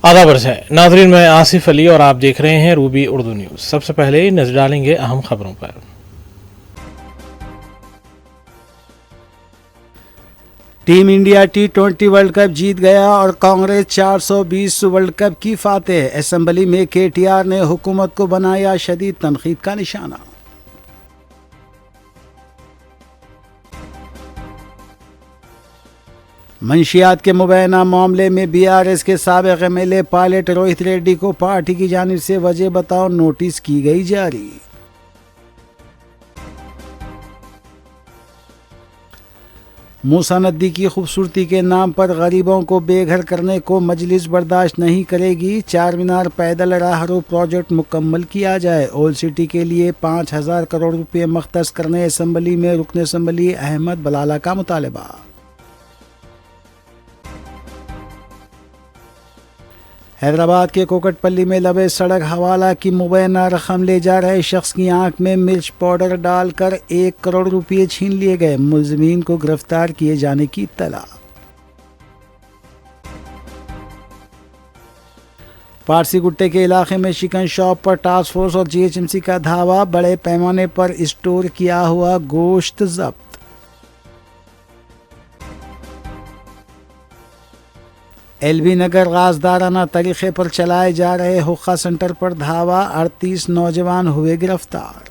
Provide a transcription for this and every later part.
आधा वर्ष है नाजरीन, मैं आसिफ अली और आप देख रहे हैं रूबी उर्दू न्यूज़। सबसे पहले नजर डालेंगे अहम खबरों पर। Team India T20 world cup जीत गया और कांग्रेस 420 वर्ल्ड कप की फातेह। असेंबली में KTR ने हुकूमत को बनाया शदीद तनकीद का निशाना। मंशियात के मुबैना मामले में BRS के साबिक MLA पायलट रोहित रेड्डी को पार्टी की जानिब से वजह बताओ नोटिस की गई जारी। मूसा नदी की खूबसूरती के नाम पर गरीबों को बेघर करने को मजलिस बर्दाश्त नहीं करेगी। चार मीनार पैदल राहरो प्रोजेक्ट मुकम्मल किया जाए। ओल्ड सिटी के लिए 5000 करोड़ रुपए मख्तस करने असेंबली में रुकन असेंबली अहमद बलाला का मुतालबा। हैदराबाद के कोकटपल्ली में लबे सड़क हवाला की मुबैना रकम ले जा रहे शख्स की आंख में मिर्च पाउडर डालकर 1 करोड़ रुपये छीन लिए गए। मुलजिमीन को गिरफ्तार किए जाने की इत्तला। पारसी गुट्टे के इलाके में चिकन शॉप पर टास्क फोर्स और GHMC का धावा। बड़े पैमाने पर स्टोर किया हुआ गोश्त जब्त। LB नगर गाजदाराना तरीके पर चलाए जा रहे हुक्का सेंटर पर धावा। 38 नौजवान हुए गिरफ्तार।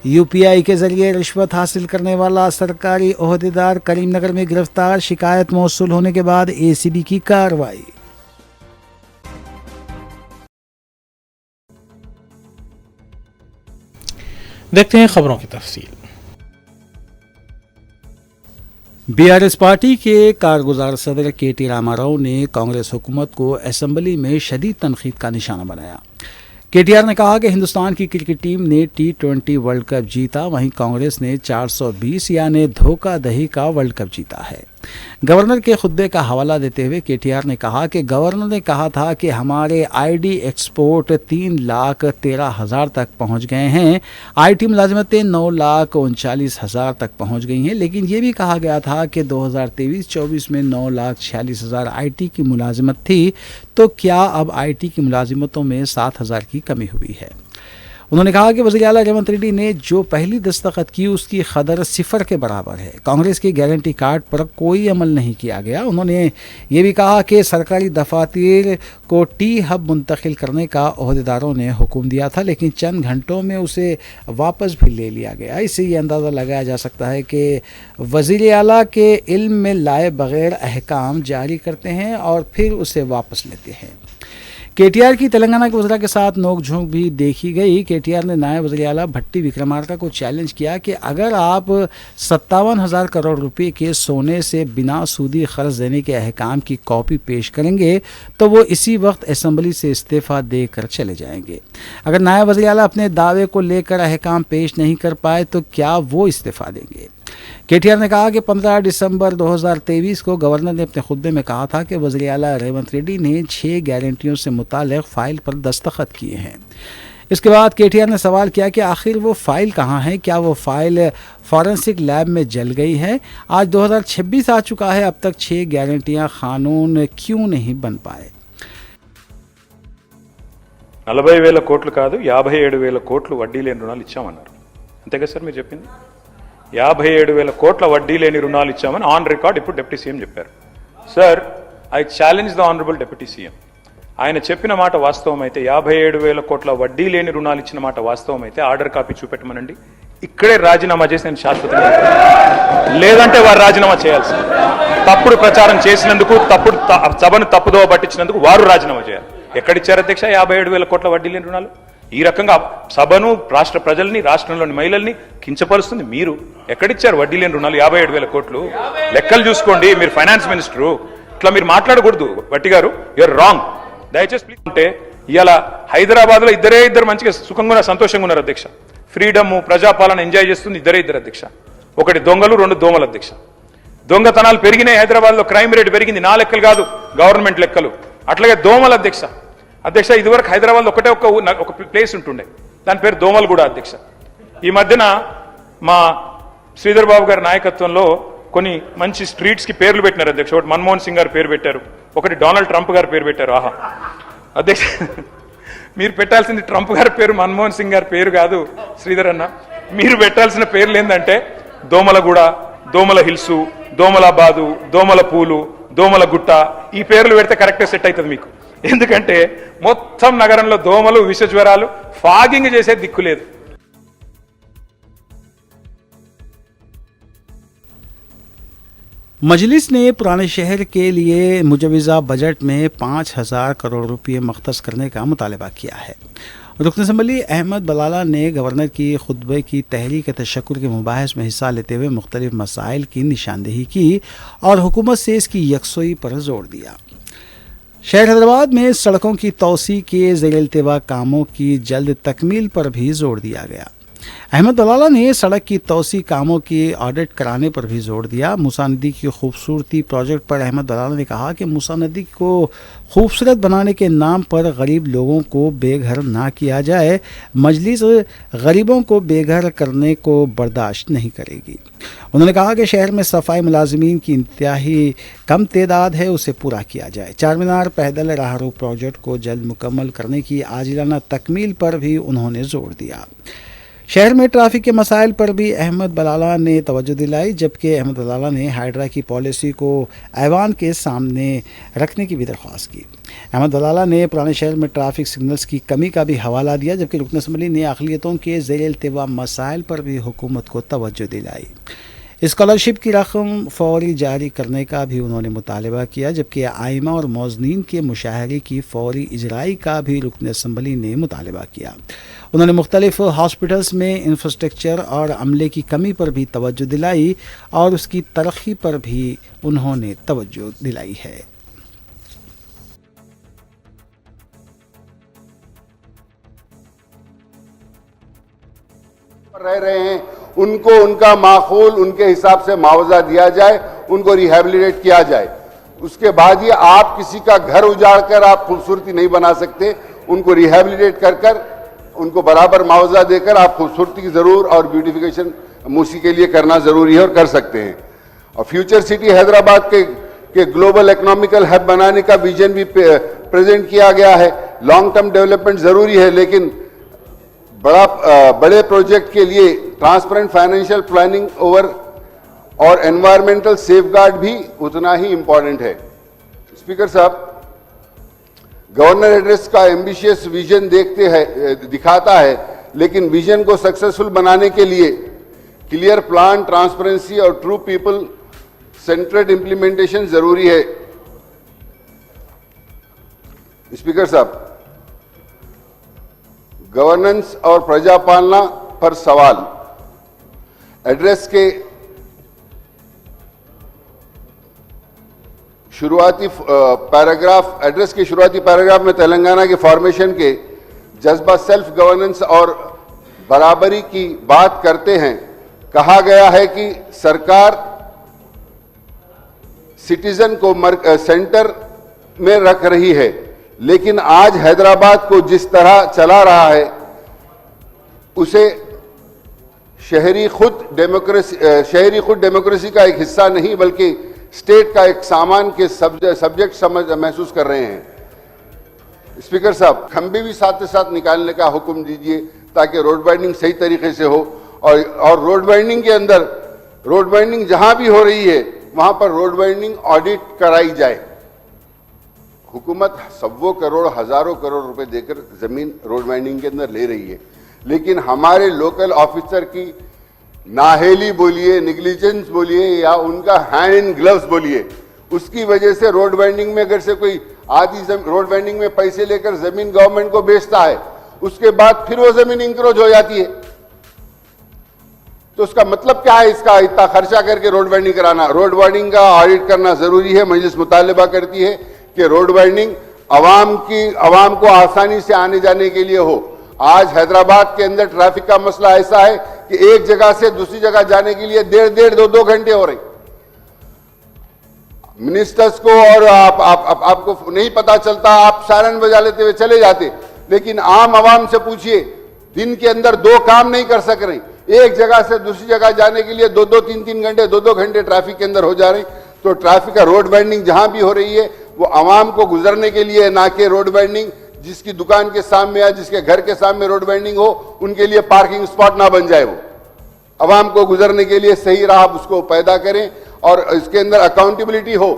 UPI के जरिए रिश्वत हासिल करने वाला सरकारी ओहदेदार करीमनगर में गिरफ्तार। शिकायत मौसूल होने के बाद ACB की कार्रवाई। देखते हैं खबरों की तफसील। BRS पार्टी के कारगुजार सदर KT रामाराव ने कांग्रेस हुकूमत को असेंबली में शदीद तनकीद का निशाना बनाया। KTR ने कहा कि हिंदुस्तान की क्रिकेट टीम ने T20 वर्ल्ड कप जीता, वहीं कांग्रेस ने 420 यानी धोखाधही का वर्ल्ड कप जीता है। गवर्नर के खुतबे का हवाला देते हुए KTR ने कहा कि गवर्नर ने कहा था कि हमारे ID एक्सपोर्ट 3,13,000 तक पहुंच गए हैं। IT मुलाजमतें 9,39,000 तक पहुंच गई हैं, लेकिन ये भी कहा गया था कि 2023-24 में 9,46,000 IT की मुलाजमत थी, तो क्या अब IT की मुलाजिमतों में 7,000 की कमी हुई है। उन्होंने कहा कि वज़ीर आला रेवंत रेड्डी ने जो पहली दस्तखत की उसकी कदर 0 के बराबर है। कांग्रेस की गारंटी कार्ड पर कोई अमल नहीं किया गया। उन्होंने ये भी कहा कि सरकारी दफातर को T हब मुंतकिल करने का ओहदेदारों ने हुक्म दिया था, लेकिन चंद घंटों में उसे वापस भी ले लिया गया। इससे ये अंदाज़ा लगाया जा सकता है कि वज़ीर आला के इल्म में लाए बगैर अहकाम जारी करते हैं और फिर उसे वापस लेते हैं। KTR की तेलंगाना के वज़ीर के साथ नोकझोंक भी देखी गई। KTR ने नायब वज़ीर आला भट्टी विक्रमार्का को चैलेंज किया कि अगर आप 57,000 करोड़ रुपए के सोने से बिना सूदी कर्ज देने के अहकाम की कॉपी पेश करेंगे तो वो इसी वक्त असेंबली से इस्तीफ़ा देकर चले जाएंगे। अगर नायब वज़ीर आला अपने दावे को लेकर अहकाम पेश नहीं कर पाए तो क्या वो इस्तीफ़ा देंगे। KTR ने कहा कि 15 दिसंबर 2023 को गवर्नर ने अपने खुतबे में कहा था कि वज़ीर आला रेवंत रेड्डी ने 6 गारंटियों से मुताल्लिक़ फ़ाइल पर दस्तखत किए हैं। इसके बाद KTR ने सवाल किया कि आखिर वो फ़ाइल कहाँ है, क्या वो फ़ाइल फॉरेंसिक लैब में जल गई है। आज 2026 आ चुका है, अब तक 6 गारंटियाँ कानून क्यों नहीं बन पाए। 40,000 కోట్లు కాదు 57,000 కోట్లు వడ్డీ లేని రుణాలు ఇచ్చామన్నారు. అంతేగా సార్ మీరు చెప్పింది? 57,000 కోట్ల వడ్డీ లేని రుణాలు ఇచ్చామని ఆన్ రికార్డ్ ఇప్పుడు డిప్యూటీ సీఎం చెప్పారు. Sir, I challenge the honourable deputy CM. ఆయన చెప్పిన మాట వాస్తవం అయితే 57,000 కోట్ల వడ్డీ లేని రుణాలు ఇచ్చిన మాట వాస్తవం అయితే ఆర్డర్ కాపీ చూపెట్టమనండి. ఇక్కడే రాజీనామా చేసి నేను శాశ్వతంగా లేదంటే వారు రాజీనామా చేయాల్సింది. తప్పుడు ప్రచారం చేసినందుకు, తప్పుడు సభను తప్పుదోవ పట్టించినందుకు వారు రాజీనామా చేయాలి. ఎక్కడిచ్చారు అధ్యక్ష 57,000 కోట్ల వడ్డీ లేని రుణాలు? ఈ రకంగా సభను, రాష్ట్ర ప్రజల్ని, రాష్ట్రంలోని మహిళల్ని కించపరుస్తుంది మీరు. ఎక్కడిచ్చారు వడ్డీ లేని రుణాలు 57,000 కోట్లు? లెక్కలు చూసుకోండి, మీరు ఫైనాన్స్ మినిస్టరు. ఇట్లా మీరు మాట్లాడకూడదు భట్టి గారు, యూఆర్ రాంగ్. దయచేసి ప్లీజ్. అంటే ఇవాళ హైదరాబాద్లో ఇద్దరు మంచిగా సుఖంగా సంతోషంగా ఉన్నారు అధ్యక్ష. ఫ్రీడమ్, ప్రజాపాలన ఎంజాయ్ చేస్తుంది ఇద్దరు అధ్యక్ష. ఒకటి దొంగలు, 2 దోమలు అధ్యక్ష. దొంగతనాలు పెరిగినాయి హైదరాబాద్లో, క్రైమ్ రేట్ పెరిగింది. నా లెక్కలు కాదు, గవర్నమెంట్ లెక్కలు. అట్లాగే దోమలు అధ్యక్ష. ఇదివరకు హైదరాబాద్లో ఒకటే ఒక ప్లేస్ ఉంటుండే, దాని పేరు దోమలగూడ అధ్యక్ష. ఈ మధ్యన మా శ్రీధర్ బాబు గారి నాయకత్వంలో కొన్ని మంచి స్ట్రీట్స్కి పేర్లు పెట్టినారు అధ్యక్ష. ఒకటి మన్మోహన్ సింగ్ గారు పేరు పెట్టారు, ఒకటి డొనాల్డ్ ట్రంప్ గారు పేరు పెట్టారు. ఆహా అధ్యక్ష, మీరు పెట్టాల్సింది ట్రంప్ గారి పేరు, మన్మోహన్ సింగ్ గారి పేరు కాదు శ్రీధర్ అన్న. మీరు పెట్టాల్సిన పేర్లు ఏంటంటే దోమలగూడ, దోమల హిల్సు, దోమలాబాదు, దోమల పూలు, దోమల గుట్ట. ఈ పేర్లు పెడితే కరెక్ట్గా సెట్ అవుతుంది మీకు. ఎందుకంటే మొత్తం నగరంలో దోమలు, విష జ్వరాలు, ఫాగింగ్ చేసే దిక్కు లేదు. मजलिस ने पुराने शहर के लिए मुजवज़ा बजट में 5,000 करोड़ रुपये मख्तस करने का मुतालबा किया है। रुकन असम्बली अहमद बलाला ने गवर्नर की खुतबे की तहरीक तशक्कुर के मुबाहिस में हिस्सा लेते हुए मुख्तलिफ मसाइल की निशानदेही की और हुकूमत से इसकी यकसोई पर जोर दिया। शहर हैदराबाद में सड़कों की तोसी के ज़ेर इल्तिवा कामों की जल्द तकमील पर भी जोर दिया गया। अहमद बलाला ने सड़क की तोसी कामों की ऑडिट कराने पर भी जोर दिया। मूसा नदी की खूबसूरती प्रोजेक्ट पर अहमद बलाला ने कहा कि मूसा नदी को खूबसूरत बनाने के नाम पर गरीब लोगों को बेघर ना किया जाए। मजलिस गरीबों को बेघर करने को बर्दाश्त नहीं करेगी। उन्होंने कहा कि शहर में सफाई मुलाजमीन की इंतहाई कम तादाद है, उसे पूरा किया जाए। चार मीनार पैदल राहरो प्रोजेक्ट को जल्द मुकम्मल करने की आजिलाना तकमील पर भी उन्होंने जोर दिया। शहर में ट्रैफिक के मसाइल पर भी अहमद बलाला ने तवज्जो दिलाई, जबकि अहमद बलाला ने हाइड्रा की पॉलिसी को ऐवान के सामने रखने की भी दरख्वास्त की। अहमद बलाला ने पुराने शहर में ट्रैफिक सिग्नल्स की कमी का भी हवाला दिया, जबकि रुकन असम्बली ने अक़लियतों के ज़ेर इल्तिवा मसाइल पर भी हुकूमत को तवज्जो दिलाई। स्कॉलरशिप की रकम फौरी जारी करने का भी उन्होंने मुतालबा किया, जबकि आइमा और मौज़नीन के मुशाहरे की फौरी इजराई का भी रुकन असम्बली ने मुतालबा किया। उन्होंने मुख्तलिफ हॉस्पिटल्स में इंफ्रास्ट्रक्चर और अमले की कमी पर भी तवज्जो दिलाई और उसकी तरक्की पर भी उन्होंने तवज्जो दिलाई है। रह रहे हैं उनको उनका माकूल उनके हिसाब से मुआवजा दिया जाए, उनको रिहेबिलिटेट किया जाए। उसके बाद ही आप किसी का घर उजाड़ कर आप खूबसूरती नहीं बना सकते। उनको रिहेबिलिटेट कर कर उनको बराबर मुआवजा देकर आप खूबसूरती की जरूर और ब्यूटिफिकेशन मूसी के लिए करना जरूरी है और कर सकते हैं। और फ्यूचर सिटी हैदराबाद के ग्लोबल इकोनॉमिकल हब बनाने का विजन भी प्रेजेंट किया गया है। लॉन्ग टर्म डेवलपमेंट जरूरी है, लेकिन बड़े प्रोजेक्ट के लिए ट्रांसपेरेंट फाइनेंशियल प्लानिंग ओवर और एनवायरमेंटल सेफगार्ड भी उतना ही इंपॉर्टेंट है। स्पीकर साहब, गवर्नर एड्रेस का एम्बिशियस विजन दिखाता है, लेकिन विजन को सक्सेसफुल बनाने के लिए क्लियर प्लान, ट्रांसपेरेंसी और ट्रू पीपल सेंट्रेड इंप्लीमेंटेशन जरूरी है। स्पीकर साहब, गवर्नेंस और प्रजापालना पर सवाल। एड्रेस के शुरुआती पैराग्राफ में तेलंगाना के फॉर्मेशन के जज्बा, सेल्फ गवर्नेंस और बराबरी की बात करते हैं। कहा गया है कि सरकार सिटीजन को सेंटर में रख रही है, लेकिन आज हैदराबाद को जिस तरह चला रहा है उसे शहरी खुद डेमोक्रेसी का एक हिस्सा नहीं बल्कि स्टेट का एक सामान के सब्जेक्ट महसूस कर रहे हैं। स्पीकर साहब, खंभे भी साथ के साथ निकालने का हुक्म दीजिए ताकि रोड वाइडनिंग सही तरीके से हो और रोड वाइडनिंग के अंदर रोड वाइडनिंग जहां भी हो रही है वहां पर रोड वाइडनिंग ऑडिट कराई जाए। हुकूमत सौ करोड़ हजारों करोड़ रुपए देकर जमीन रोड वाइडनिंग के अंदर ले रही है, लेकिन हमारे लोकल ऑफिसर की नाहेली बोलिए, निग्लिजेंस बोलिए या उनका हैंड इन ग्लव्स बोलिए, उसकी वजह से रोड वाइडनिंग में अगर से कोई आधी रोड वाइडनिंग में पैसे लेकर जमीन गवर्नमेंट को बेचता है, उसके बाद फिर वो जमीन इंक्रोच हो जाती है। तो उसका मतलब क्या है? इसका इतना खर्चा करके रोड वाइडनिंग कराना, रोड वाइडनिंग का ऑडिट करना जरूरी है। मजलिस मुतालबा करती है कि रोड वाइडनिंग अवाम को आसानी से आने जाने के लिए हो। आज हैदराबाद के अंदर ट्रैफिक का मसला ऐसा है कि एक जगह से दूसरी जगह जाने के लिए डेढ़ दो घंटे हो रहे। मिनिस्टर्स को और आपको नहीं पता चलता, आप सायरन बजा लेते हुए चले जाते, लेकिन आम आवाम से पूछिए, दिन के अंदर 2 काम नहीं कर सक रहे। एक जगह से दूसरी जगह जाने के लिए 2-2, 3-3 घंटे, 2-2 घंटे ट्रैफिक के अंदर हो जा रहे हैं। तो ट्रैफिक का रोड बाइंडिंग जहां भी हो रही है वो आवाम को गुजरने के लिए, ना कि रोड बाइंडिंग जिसकी दुकान के सामने या जिसके घर के सामने रोड बाइंडिंग हो उनके लिए पार्किंग स्पॉट ना बन जाए। वो आवाम को गुजरने के लिए सही राह उसको पैदा करें और इसके अंदर अकाउंटेबिलिटी हो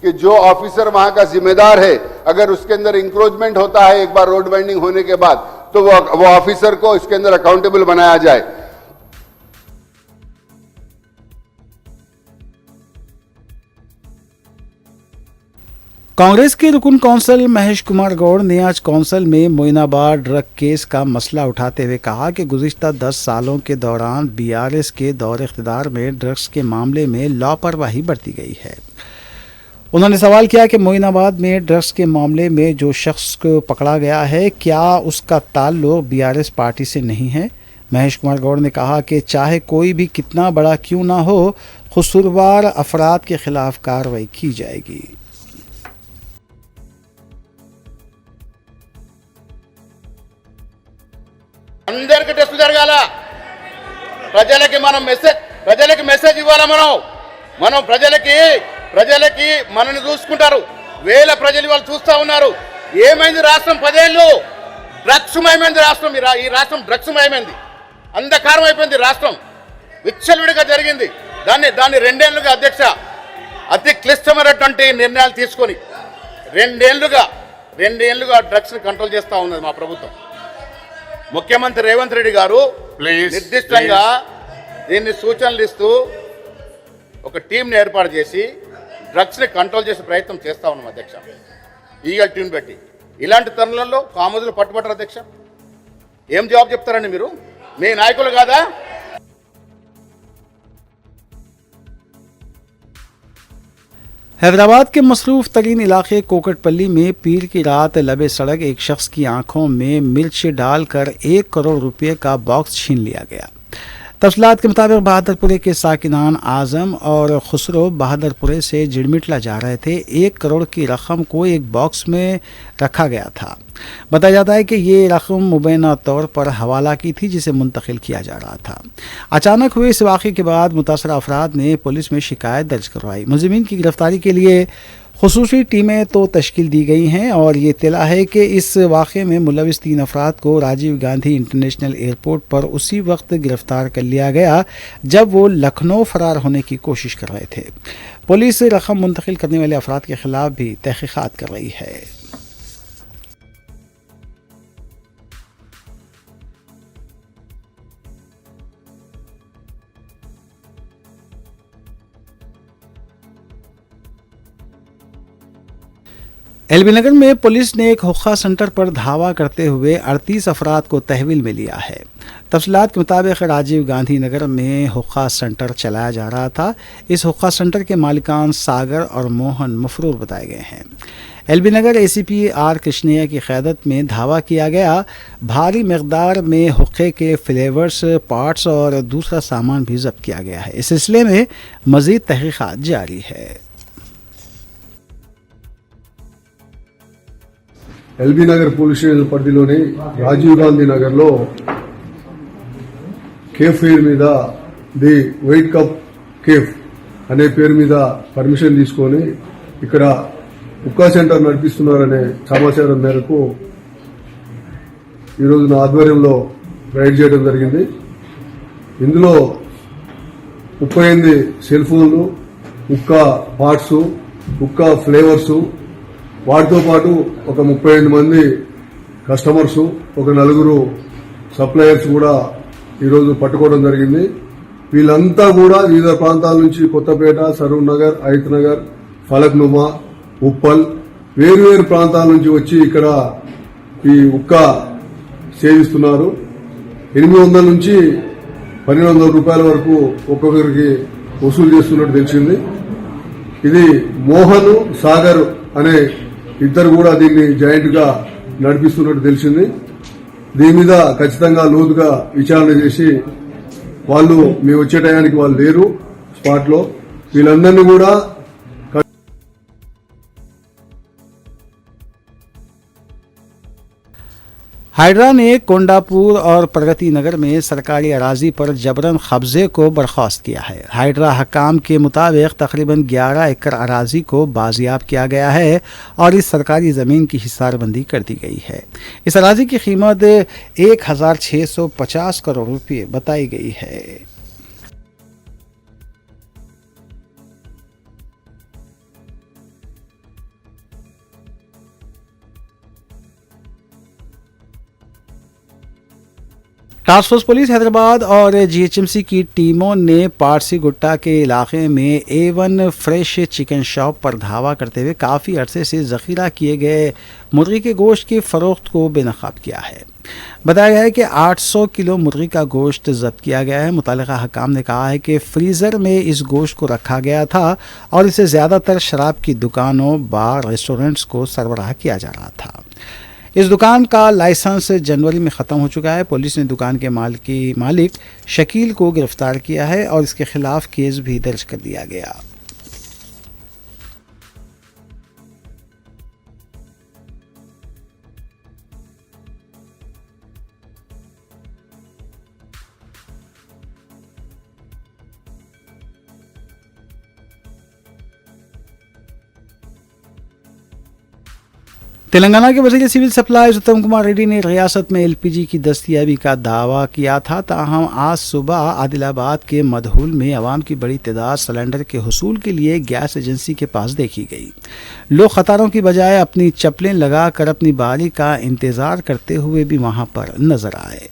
कि जो ऑफिसर वहां का जिम्मेदार है, अगर उसके अंदर इंक्रोचमेंट होता है एक बार रोड बाइंडिंग होने के बाद, तो वो ऑफिसर को इसके अंदर अकाउंटेबल बनाया जाए। कांग्रेस के रुकन कौंसल महेश कुमार गौड़ ने आज कौंसल में मोइनाबाद ड्रग केस का मसला उठाते हुए कहा कि गुज़िश्ता 10 सालों के दौरान बीआरएस के दौर इख्तिदार में ड्रग्स के मामले में लापरवाही बरती गई है। उन्होंने सवाल किया कि मोइनाबाद में ड्रग्स के मामले में जो शख्स को पकड़ा गया है, क्या उसका ताल्लुक बीआरएस पार्टी से नहीं है। महेश कुमार गौड़ ने कहा कि चाहे कोई भी कितना बड़ा क्यों ना हो, कसूरवार अफराद के खिलाफ कार्रवाई की जाएगी। అందరికి టెస్ట్ జరగాల, ప్రజలకి మెసేజ్ ఇవ్వాలా, మనం ప్రజలకి మనల్ని చూసుకుంటారు, వేల ప్రజలు వాళ్ళు చూస్తా ఉన్నారు। ఏమైంది రాష్ట్రం 10 ఏళ్ళు డ్రగ్స్ మయమైంది రాష్ట్రం, ఈ రాష్ట్రం డ్రగ్స్ మయమైంది, అంధకారం అయిపోయింది రాష్ట్రం, విచ్చలవిడిగా జరిగింది। దాన్ని 2 ఏళ్లుగా అధ్యక్ష అతి క్లిష్టమైనటువంటి నిర్ణయాలు తీసుకొని 2 ఏళ్లుగా డ్రగ్స్ కంట్రోల్ చేస్తా ఉన్నది మా ప్రభుత్వం। ముఖ్యమంత్రి రేవంత్ రెడ్డి గారు నిర్దిష్టంగా దీన్ని సూచనలు ఇస్తూ ఒక టీంని ఏర్పాటు చేసి డ్రగ్స్ని కంట్రోల్ చేసే ప్రయత్నం చేస్తా ఉన్నాం అధ్యక్ష, ఈగల్ టీం పెట్టి। ఇలాంటి తరుణంలో కాముదులు పట్టుబట్టరు అధ్యక్ష, ఏం జవాబు చెప్తారండి మీరు? మీ నాయకులు కాదా? हैदराबाद के मसरूफ़ तरीन इलाके कोकटपल्ली में पीर की रात लबे सड़क एक शख्स की आंखों में मिर्च डालकर 1 करोड़ रुपए का बॉक्स छीन लिया गया। तफसीलात के मुताबिक बहादुरपुरे के साकिनान आजम और खुसरो बहादुरपुरे से जिड़मिटला जा रहे थे। 1 करोड़ की रकम को एक बॉक्स में रखा गया था। बताया जाता है कि ये रकम मुबैना तौर पर हवाला की थी जिसे मुंतकिल किया जा रहा था। अचानक हुए इस वाक़े के बाद मुतासर अफराद ने पुलिस में शिकायत दर्ज करवाई। मुलज़िमीन की गिरफ्तारी के लिए खुसूसी टीमें तो तश्कील दी गई हैं और ये इत्तला है कि इस वाक़े में मुलविस 3 अफराद को राजीव गांधी इंटरनेशनल एयरपोर्ट पर उसी वक्त गिरफ्तार कर लिया गया जब वो लखनऊ फ़रार होने की कोशिश कर रहे थे। पुलिस रकम मुंतकिल करने वाले अफराद के ख़िलाफ़ भी तहक़ीक़ात कर रही है। एलबी नगर में पुलिस ने एक हुक्का सेंटर पर धावा करते हुए 38 अफराद को तहवील में लिया है। तफसीलात के मुताबिक राजीव गांधी नगर में हुक्का सेंटर चलाया जा रहा था। इस हुक्का सेंटर के मालिकान सागर और मोहन मफरूर बताए गए हैं। LB Nagar ACP R Krishnaiah की क़यादत में धावा किया गया। भारी मकदार में हुक्के के फ्लेवर्स, पार्ट्स और दूसरा सामान भी जब्त किया गया है। इस सिलसिले में मज़ीद तहक़ीक़ात जारी है। ఎల్బీ నగర్ పోలీస్ స్టేషన్ పరిధిలోని రాజీవ్ గాంధీ నగర్ లో కేఫ్ ఫెయిర్ మీద ది వైట్ కప్ కేఫ్ అనే పేరు మీద పర్మిషన్ తీసుకొని ఇక్కడ హుక్కా సెంటర్ నడిపిస్తున్నారనే సమాచారం మేరకు ఈ రోజు నా ఆధ్వర్యంలో రైడ్ చేయడం జరిగింది। ఇందులో 38 సెల్ ఫోన్లు, హుక్కా పార్ట్స్, హుక్కా ఫ్లేవర్స్, వాటితో పాటు ఒక 35 మంది కస్టమర్స్, ఒక 4 సప్లయర్స్ కూడా ఈరోజు పట్టుకోవడం జరిగింది। వీళ్ళంతా కూడా వివిధ ప్రాంతాల నుంచి కొత్తపేట, సరూర్ నగర్, హైత్ నగర్, ఫలక్నుమా, ఉప్పల్ వేర్వేరు ప్రాంతాల నుంచి వచ్చి ఇక్కడ ఈ హుక్కా సేవిస్తున్నారు। 800 నుంచి 1200 రూపాయల వరకు ఒక్కొక్కరికి వసూలు చేస్తున్నట్టు తెలిసింది। ఇది మోహన్, సాగర్ అనే ఇద్దరు కూడా దీన్ని జాయింట్ గా నడిపిస్తున్నట్టు తెలిసింది। దీని మీద ఖచ్చితంగా లోతుగా విచారణ చేసి వాళ్ళు మేము వచ్చే టయానికి వాళ్ళు లేరు స్పాట్ లో, వీళ్ళందరినీ కూడా हाइड्रा ने कोंडापुर और प्रगति नगर में सरकारी अराजी पर जबरन कब्जे को बर्खास्त किया है। हाइड्रा हकाम के मुताबिक तकरीबन 11 एकड़ अराजी को बाजियाब किया गया है और इस सरकारी ज़मीन की हिसारबंदी कर दी गई है। इस अराजी की कीमत 1650 करोड़ रुपये बताई गई है। टास्क फोर्स पुलिस हैदराबाद और जीएचएमसी की टीमों ने पारसी गुट्टा के इलाके में A1 फ्रेश चिकन शॉप पर धावा करते हुए काफ़ी अरसे से ज़ख़ीरा किए गए मुर्गी के गोश्त की फ़रोख्त को बेनकाब किया है। बताया गया है कि 800 किलो मुर्गी का गोश्त जब्त किया गया है। मुतल्लिका हकाम ने कहा है कि फ्रीज़र में इस गोश्त को रखा गया था और इसे ज़्यादातर शराब की दुकानों, बार, रेस्टोरेंट्स को सरबराह किया जा रहा था। इस दुकान का लाइसेंस जनवरी में ख़त्म हो चुका है। पुलिस ने दुकान के मालिक शकील को गिरफ्तार किया है और इसके खिलाफ केस भी दर्ज कर दिया गया। तेलंगाना के वज़ीर सिविल सप्लाईज उत्तम कुमार रेड्डी ने रियासत में एलपीजी की दस्तयाबी का दावा किया था। ताहम आज सुबह आदिलाबाद के मधहुल में अवाम की बड़ी तादाद सिलेंडर के हुसूल के लिए गैस एजेंसी के पास देखी गई। लोग कतारों की बजाय अपनी चप्पलें लगाकर अपनी बारी का इंतज़ार करते हुए भी वहां पर नजर आए।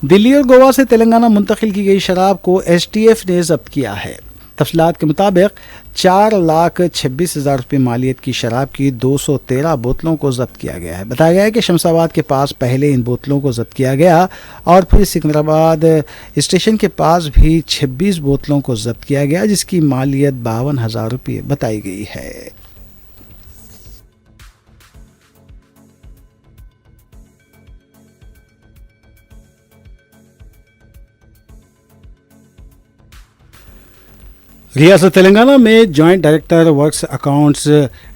दिल्ली और गोवा से तेलंगाना मुंतकिल की गई शराब को एसटीएफ ने जब्त किया है। तफसीलात के मुताबिक 4,26,000 रुपये मालियत की शराब की 213 बोतलों को जब्त किया गया है। बताया गया है कि शमशाबाद के पास पहले इन बोतलों को जब्त किया गया और फिर सिकंदराबाद स्टेशन के पास भी 26 बोतलों को जब्त किया गया, जिसकी मालियत 52,000 रुपये बताई गई है। रियासत तेलंगाना में joint director works accounts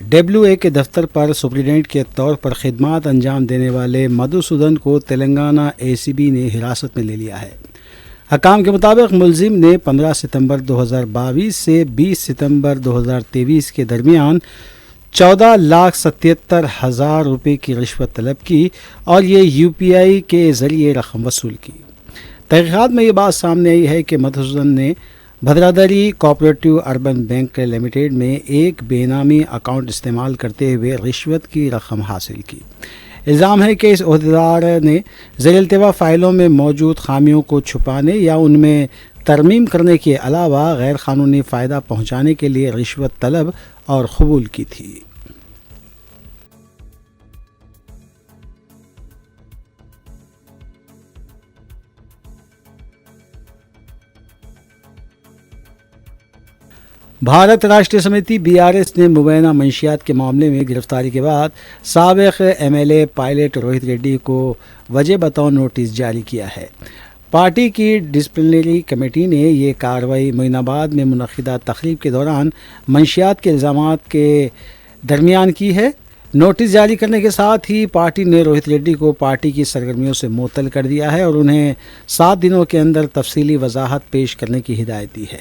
WA के दफ्तर पर सुप्रिटेंडेंट के तौर पर खिदमात अंजाम देने वाले मधुसूदन को तेलंगाना ACB ने हिरासत में ले लिया है। हकाम के मुताबिक मुलजिम ने 15 सितंबर 2022 से 20 सितंबर 2023 के दरमियान 14,77,000 रुपये की रिश्वत तलब की और ये UPI के ज़रिए रकम वसूल की। तहक़ीक़ात में ये बात सामने आई है कि मधुसूदन ने भद्रादरी कोऑपरेटिव अर्बन बैंक लिमिटेड में एक बेनामी अकाउंट इस्तेमाल करते हुए रिश्वत की रकम हासिल की। इल्ज़ाम है कि इस ओहदेदार ने ज़ेर-इल्तिवा फ़ाइलों में मौजूद खामियों को छुपाने या उनमें तरमीम करने के अलावा गैर क़ानूनी फ़ायदा पहुँचाने के लिए रिश्वत तलब और कबूल की थी। भारत राष्ट्रीय समिति BRS ने मुबैना मंशियात के मामले में गिरफ्तारी के बाद साबिक़ MLA पायलट रोहित रेड्डी को वजह बताओ नोटिस जारी किया है। पार्टी की डिसिप्लिनरी कमेटी ने ये कार्रवाई मोइनाबाद में मुनक़िदा तकरीब के दौरान मंशियात के इल्ज़ामात के दरमियान की है। नोटिस जारी करने के साथ ही पार्टी ने रोहित रेड्डी को पार्टी की सरगर्मियों से मुअत्तल कर दिया है और उन्हें 7 दिनों के अंदर तफसीली वजाहत पेश करने की हिदायत दी है।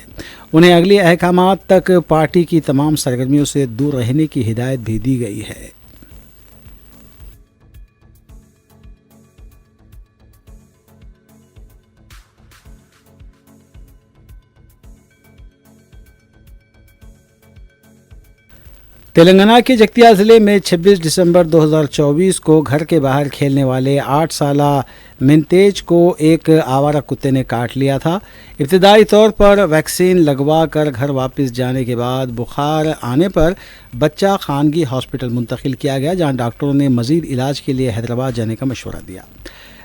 उन्हें अगले अहकामात तक पार्टी की तमाम सरगर्मियों से दूर रहने की हिदायत भी दी गई है। तेलंगाना के जगतिया ज़िले में 26 दिसंबर 2024 को घर के बाहर खेलने वाले 8 साला मिनतेज को एक आवारा कुत्ते ने काट लिया था। इब्तिदाई तौर पर वैक्सीन लगवा कर घर वापस जाने के बाद बुखार आने पर बच्चा खानगी हॉस्पिटल मुंतकिल किया गया, जहां डॉक्टरों ने मज़ीद इलाज के लिए हैदराबाद जाने का मशवरा दिया।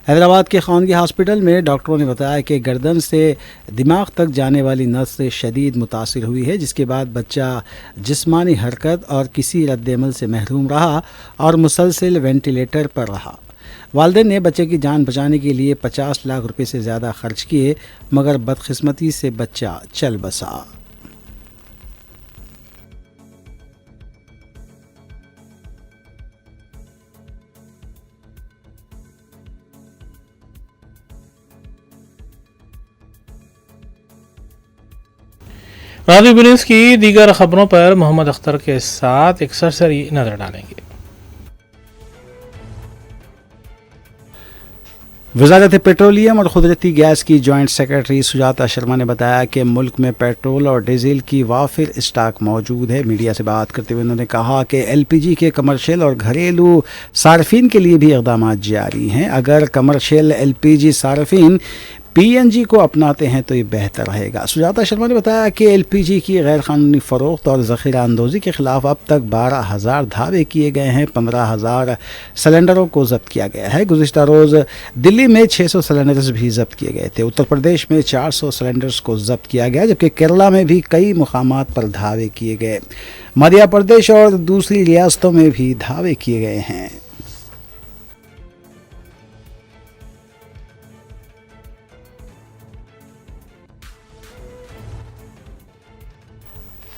हैदराबाद के खानगी हॉस्पिटल में डॉक्टरों ने बताया कि गर्दन से दिमाग तक जाने वाली नस शदीद मुतासिर हुई है, जिसके बाद बच्चा जिस्मानी हरकत और किसी रद्द-ए-अमल से महरूम रहा और मुसलसल वेंटिलेटर पर रहा। वालिदैन ने बच्चे की जान बचाने के लिए 50 लाख रुपए से ज़्यादा खर्च किए, मगर बदकिस्मती से बच्चा चल बसा। राजीव न्यूज़ की दीगर खबरों पर मोहम्मद अख्तर के साथ एक सरसरी नजर डालेंगे। वजारत पेट्रोलियम और कुदरती गैस की जॉइंट सेक्रेटरी सुजाता शर्मा ने बताया कि मुल्क में पेट्रोल और डीजल की वाफिर स्टॉक मौजूद है। मीडिया से बात करते हुए उन्होंने कहा कि एलपीजी के कमर्शियल और घरेलू सार्फिन के लिए भी इक़दाम जारी हैं। अगर कमर्शियल एलपीजी सार्फिन पीएनजी को अपनाते हैं तो ये बेहतर रहेगा। सुजाता शर्मा ने बताया कि एलपीजी की गैरकानूनी फ़रोख्त और ज़ख़ीरा अंदोज़ी के ख़िलाफ़ अब तक 12,000 धावे किए गए हैं। 15,000 सिलेंडरों को ज़ब्त किया गया है। गुज़िश्ता रोज़ दिल्ली में 600 सिलेंडर्स भी ज़ब्त किए गए थे। उत्तर प्रदेश में 400 सिलेंडर्स को ज़ब्त किया गया, जबकि केरला में भी कई मुकामात पर धावे किए गए। मध्य प्रदेश और दूसरी रियासतों में भी धावे किए गए हैं।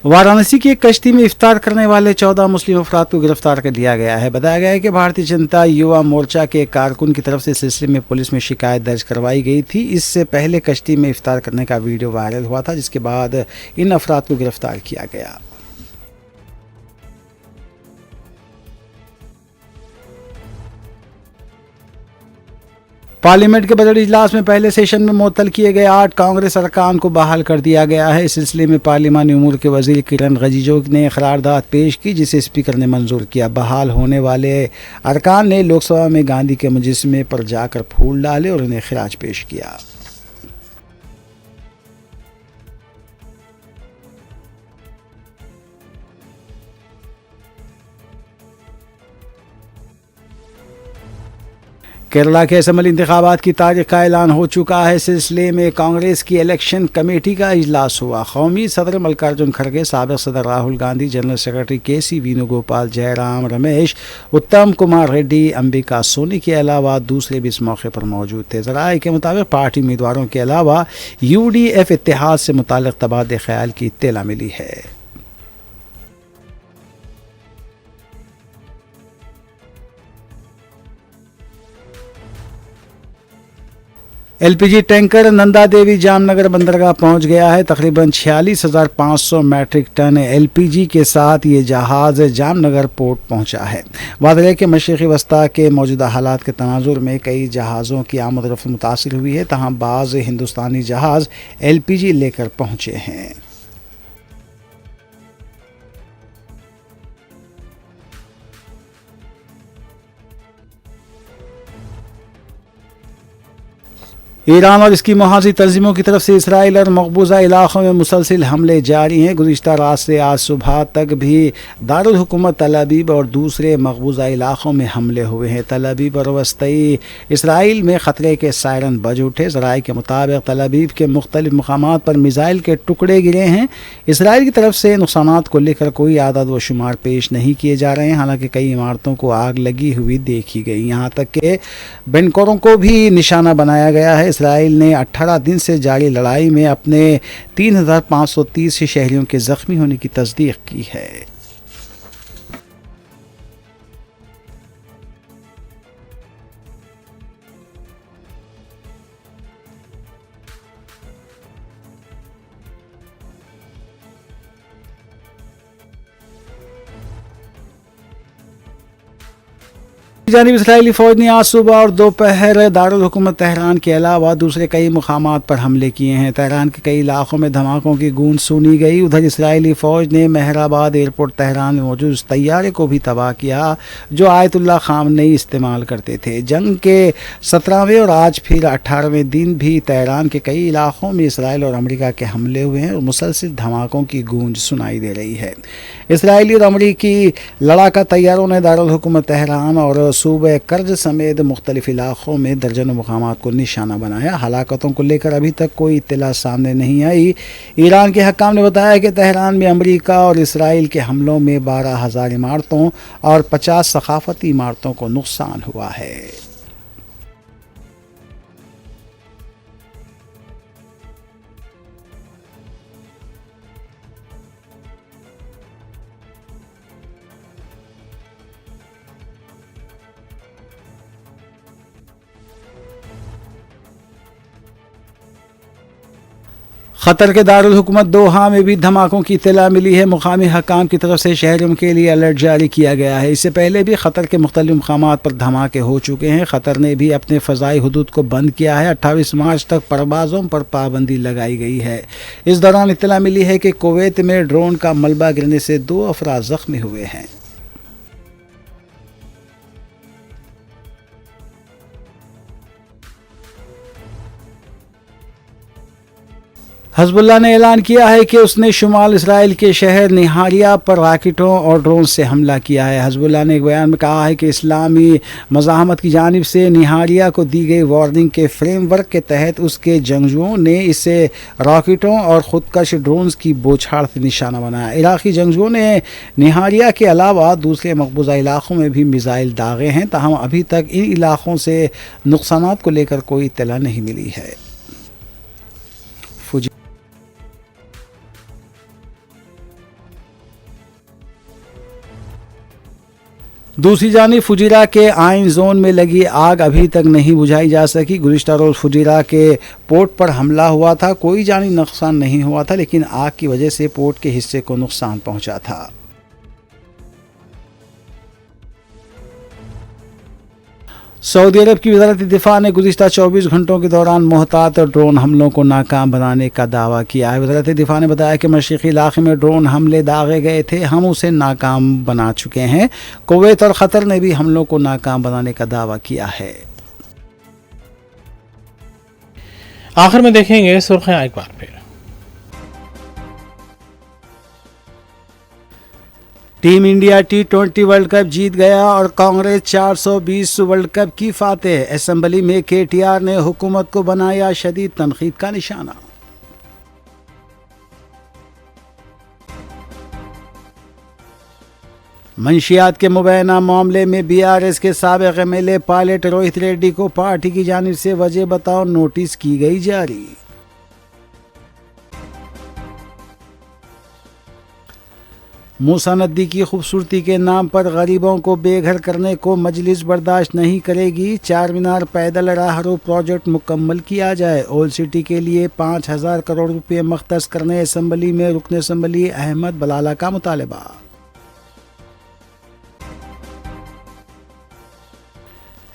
वाराणसी की एक कश्ती में इफ्तार करने वाले 14 मुस्लिम अफराद को गिरफ्तार कर लिया गया है। बताया गया है कि भारतीय जनता युवा मोर्चा के कारकुन की तरफ से इस सिलसिले में पुलिस में शिकायत दर्ज करवाई गई थी। इससे पहले कश्ती में इफ्तार करने का वीडियो वायरल हुआ था, जिसके बाद इन अफराद को गिरफ्तार किया गया। पार्लियामेंट के बजट इजलास में पहले सेशन में मुअत्तल किए गए 8 कांग्रेस अरकान को बहाल कर दिया गया है। इस सिलसिले में पार्लिमानी उमूर के वजीर किरण रिजिजू ने करारदाद पेश की, जिसे स्पीकर ने मंजूर किया। बहाल होने वाले अरकान ने लोकसभा में गांधी के मुजस्समे पर जाकर फूल डाले और उन्हें खिराज पेश किया। केरला के असम्बली इंतखाबात की तारीख का ऐलान हो चुका है। इस सिलसिले में कांग्रेस की इलेक्शन कमेटी का इजलास हुआ। कौमी सदर मल्लिकार्जुन खड़गे, साबिक सदर राहुल गांधी, जनरल सेक्रेटरी केसी वेणुगोपाल, जयराम रमेश, उत्तम कुमार रेड्डी, अंबिका सोनी के अलावा दूसरे भी इस मौके पर मौजूद थे। ज़राए के मुताबिक पार्टी उम्मीदवारों के अलावा यूडीएफ इत्तेहाद से मुताल्लिक़ तबादले ख्याल की इत्तला मिली है। एलपीजी टैंकर नंदा देवी जामनगर बंदरगाह पहुंच गया है। तकरीबन 46,500 मैट्रिक टन एलपीजी के साथ ये जहाज़ जामनगर पोर्ट पहुंचा है। वादिया के मशरिक़ी वस्ता के मौजूदा हालात के तनाजुर में कई जहाज़ों की आमद रफ्त मुतासिर हुई है, तहाँ बाज़ हिंदुस्तानी जहाज़ एलपीजी लेकर पहुंचे हैं। ईरान और इसकी मुहाज़ी तंजीमों की तरफ से इसराइल और मकबूजा इलाक़ों में मुसलसिल हमले जारी हैं। गुज़िश्ता रात से आज सुबह तक भी दारुल हुकूमत तल अबीब और दूसरे मकबूजा इलाक़ों में हमले हुए हैं। तल अबीब और वस्ती इसराइल में ख़तरे के सायरन बज उठे। ज़राए के मुताबिक तल अबीब के मुख्तलिफ मकामात पर मिसाइल के टुकड़े गिरे हैं। इसराइल की तरफ से नुकसानात को लेकर कोई आदाद व शुमार पेश नहीं किए जा रहे हैं। हालांकि कई इमारतों को आग लगी हुई देखी गई, यहाँ तक कि बैंकों को भी निशाना बनाया गया है। इसराइल ने 18 दिन से जारी लड़ाई में अपने 3,530 शहरियों के ज़ख्मी होने की तस्दीक की है। जानिब इसराइली फ़ौज ने आज सुबह और दोपहर दारुल हुकूमत तेहरान के अलावा दूसरे कई मुकामात पर हमले किए हैं। तेहरान के कई इलाकों में धमाकों की गूंज सुनी गई। उधर इसराइली फ़ौज ने मेहराबाद एयरपोर्ट तेहरान में मौजूद उस तैयारे को भी तबाह किया जो आयतुल्ला ख़ामनेई इस्तेमाल करते थे। जंग के 17वें और आज फिर 18वें दिन भी तेहरान के कई इलाकों में इसराइल और अमरीका के हमले हुए हैं और मुसलसिल धमाकों की गूंज सुनाई दे रही है। इसराइली और अमरीकी लड़ाका तैयारों ने दारुल हुकूमत तेहरान और सूबे कर्ज समेत मुख्तलिफ इलाक़ों में दर्जनों मुकामात को निशाना बनाया। हलाकतों को लेकर अभी तक कोई इत्तला सामने नहीं आई। ईरान के हक्काम ने बताया कि तेहरान में अमरीका और इसराइल के हमलों में 12,000 इमारतों और 50 सकाफती इमारतों को नुकसान हुआ है। क़तर के दारुल हुकूमत दोहा में भी धमाकों की इत्तला मिली है। मुकामी हकाम की तरफ से शहरों के लिए अलर्ट जारी किया गया है। इससे पहले भी क़तर के मुख्तलिफ मकामात पर धमाके हो चुके हैं। क़तर ने भी अपने फ़ज़ाई हुदूद को बंद किया है। 28 मार्च तक परवाज़ों पर पाबंदी लगाई गई है। इस दौरान इत्तला मिली है कि कुवैत में ड्रोन का मलबा गिरने से 2 अफराद ज़ख्मी हुए हैं। हिज़्बुल्लाह ने ऐलान किया है कि उसने शुमाल इसराइल के शहर निहारिया पर रॉकेटों और ड्रोन से हमला किया है। हिज़्बुल्लाह ने एक बयान में कहा है कि इस्लामी मज़ाहमत की जानिब से निहारिया को दी गई वार्निंग के फ्रेमवर्क के तहत उसके जंगजुओं ने इसे रॉकेटों और ख़ुदकश ड्रोन्स की बौछार से निशाना बनाया। इराक़ी जंगजुओं ने निहारिया के अलावा दूसरे मकबूजा इलाक़ों में भी मिसाइल दागे हैं, ताहम अभी तक इन इलाक़ों से नुकसानात को लेकर कोई इत्तला नहीं मिली है। दूसरी जानिब फुजीरा के आइन जोन में लगी आग अभी तक नहीं बुझाई जा सकी। गुज़िश्ता रोज़ फुजीरा के पोर्ट पर हमला हुआ था। कोई जानी नुकसान नहीं हुआ था, लेकिन आग की वजह से पोर्ट के हिस्से को नुकसान पहुंचा था। सऊदी अरब की वज़ारत दिफ़ा ने गुज़िश्ता 24 घंटों के दौरान मोहतात ड्रोन हमलों को नाकाम बनाने का दावा किया है। वज़ारत दिफ़ा ने बताया कि मशरिक़ी इलाक़े में ड्रोन हमले दागे गए थे, हम उसे नाकाम बना चुके हैं। कुवैत और क़तर ने भी हमलों को नाकाम बनाने का दावा किया है। आखिर में देखेंगे सुर्खियां एक बार फिर। Team India T20 world cup जीत गया और कांग्रेस 420 वर्ल्ड कप की फातेह। असेंबली में KTR ने हुकूमत को बनाया शदीद तनकीद का निशाना। मंशियात के मुबैना मामले में BRS के साबिक़ MLA पायलट रोहित रेड्डी को पार्टी की जानिब से वजह बताओ नोटिस की गई जारी। मूसा नदी की खूबसूरती के नाम पर गरीबों को बेघर करने को मजलिस बर्दाश्त नहीं करेगी। चार मीनार पैदल राहरो प्रोजेक्ट मुकम्मल किया जाए। ओल्ड सिटी के लिए 5000 करोड़ रुपए मख्तस करने असम्बली में रुकन असम्बली अहमद बलाला का मुतालबा।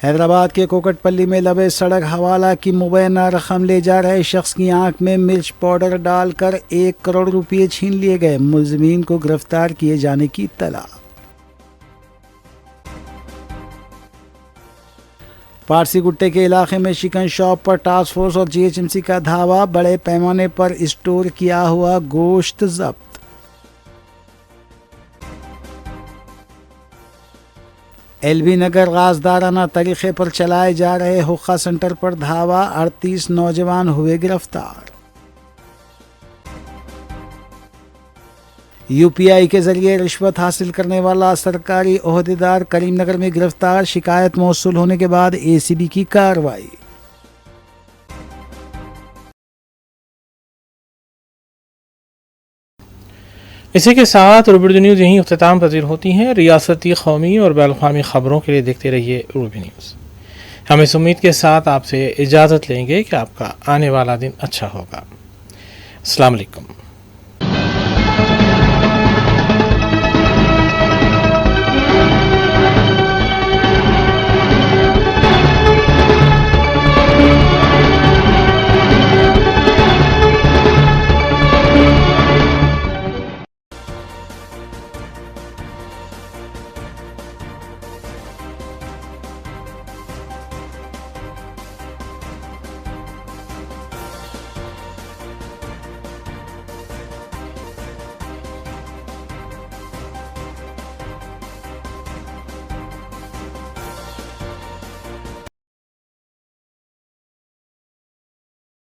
हैदराबाद के कोकटपल्ली में लबे सड़क हवाला की मुबैना रकम ले जा रहे शख्स की आंख में मिर्च पाउडर डालकर 1 करोड़ रुपये छीन लिए गए। मुलजिमीन को गिरफ्तार किए जाने की इत्तला। पारसी गुट्टे के इलाके में चिकन शॉप पर टास्क फोर्स और GHMC का धावा। बड़े पैमाने पर स्टोर किया हुआ गोश्त जब्त। LB नगर गाजदाराना तरीक़े पर चलाए जा रहे हुक्का सेंटर पर धावा। 38 नौजवान हुए गिरफ्तार। UPI के जरिए रिश्वत हासिल करने वाला सरकारी ओहदेदार करीमनगर में गिरफ्तार। शिकायत मौसूल होने के बाद ACB की कार्रवाई। इसी के साथ रूबी न्यूज़ यहीं अख्ताम पजीर होती हैं। रियासती, कौमी और बैनुल-अक़वामी खबरों के लिए देखते रहिए रूबी न्यूज़। हम इस उम्मीद के साथ आपसे इजाज़त लेंगे कि आपका आने वाला दिन अच्छा होगा। अस्सलाम वालेकुम।